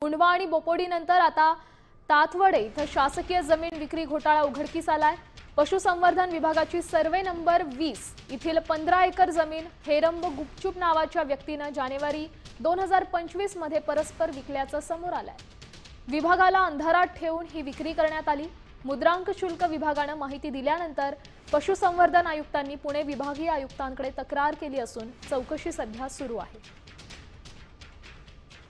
उंडवा आणि बोपोडीनंतर आता ताथवडे इथं शासकीय जमीन विक्री घोटाळा उघडकीस आलाय। पशुसंवर्धन विभागाची सर्वे नंबर 20 येथील 15 एकर जमीन हेरंब गुपचूप नावाच्या व्यक्तीने जानेवारी 2025 मध्ये परस्पर विकल्याचं समोर आलंय। विभागाला अंधारात ठेवून ही विक्री करण्यात आली। मुद्रांक शुल्क विभागाने माहिती दिल्यानंतर पशुसंवर्धन आयुक्तांनी पुणे विभागीय आयुक्तांकडे तक्रार केली असून चौकशी सध्या सुरू आहे।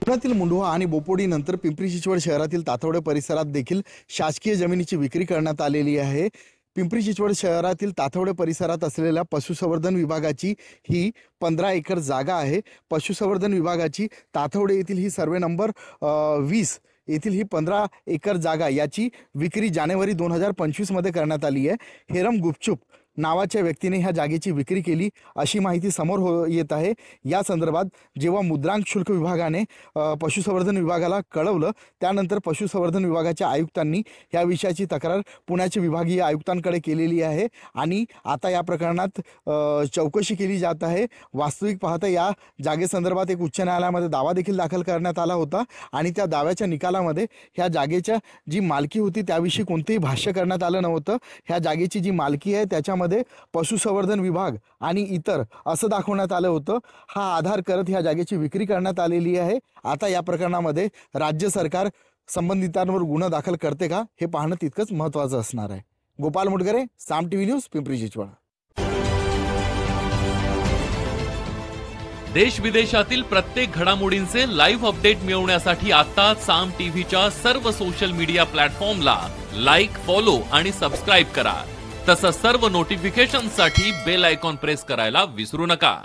पुण्यातील मुंढवा आणि बोपोडी नंतर पिंपरी चिंचवड शहरातील ताथवडे परिसरात देखील शासकीय जमिनीची विक्री करण्यात आलेली आहे। पिंपरी चिंचवड शहरातील ताथवडे परिसरात असलेल्या पशुसंवर्धन विभागाची ही 15 एकर जागा आहे। पशुसंवर्धन विभागाची ताथवडे येथील ही सर्वे नंबर 20 येथील ही 15 एकर जागा याची विक्री जानेवारी 2025 मध्ये करण्यात आली आहे। हेरम गुपचूप नावाच्या व्यक्तीने ह्या जागेची विक्री केली अशी माहिती समोर येत आहे। या संदर्भात जेव्हा मुद्रांक शुल्क विभागाने पशुसंवर्धन विभागाला कळवलं त्यानंतर पशुसंवर्धन विभागाच्या आयुक्तांनी या विषयाची तक्रार पुण्याचे विभागीय आयुक्तांकडे केलेली आहे आणि आता या प्रकरणात चौकशी केली जात आहे। वास्तविक पाहता या जागेसंदर्भात एक उच्च न्यायालयामध्ये दावा देखील दाखल करण्यात आला होता आणि त्या दाव्याच्या निकालामध्ये ह्या जागेच्या जी मालकी होती त्याविषयी कोणतेही भाष्य करण्यात आलं नव्हतं। ह्या जागेची जी मालकी आहे त्याच्यामध्ये पशुसंवर्धन विभाग आणि इतर असं दाखवण्यात आलं होतं। हा आधार करत ह्या जागेची विक्री करण्यात आलेली आहे। आता या प्रकरणामध्ये राज्य सरकार संबंधितांवर गुन्हा दाखल करते का हे पाहणं तितकंच महत्त्वाचं असणार आहे। गोपाल मुटगरे, साम टीव्ही न्यूज, पिंपरी चिंचवड। देश विदेशातील प्रत्येक घडामोडींचे लाईव्ह अपडेट मिळवण्यासाठी आता साम टीव्हीच्या सर्व सोशल मीडिया प्लॅटफॉर्मला लाईक, फॉलो आणि सबस्क्राइब करा। तसंच सर्व नोटिफिकेशनसाठी बेल आयकॉन प्रेस करायला विसरू नका।